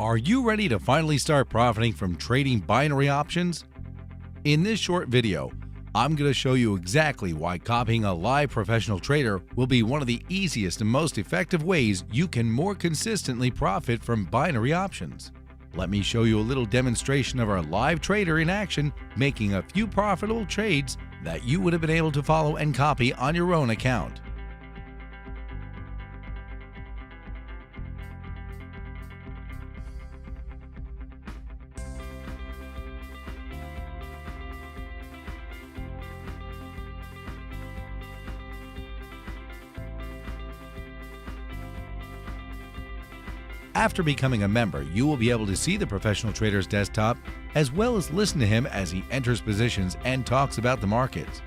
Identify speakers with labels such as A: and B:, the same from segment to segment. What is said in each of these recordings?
A: Are you ready to finally start profiting from trading binary options? In this short video, I'm going to show you exactly why copying a live professional trader will be one of the easiest and most effective ways you can more consistently profit from binary options. Let me show you a little demonstration of our live trader in action, making a few profitable trades that you would have been able to follow and copy on your own account. After becoming a member, you will be able to see the professional trader's desktop as well as listen to him as he enters positions and talks about the markets.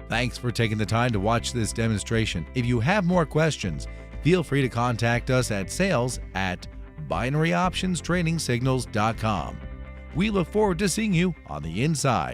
A: Thanks for taking the time to watch this demonstration. If you have more questions, feel free to contact us at sales@binaryoptionstradingsignals.com. We look forward to seeing you on the inside.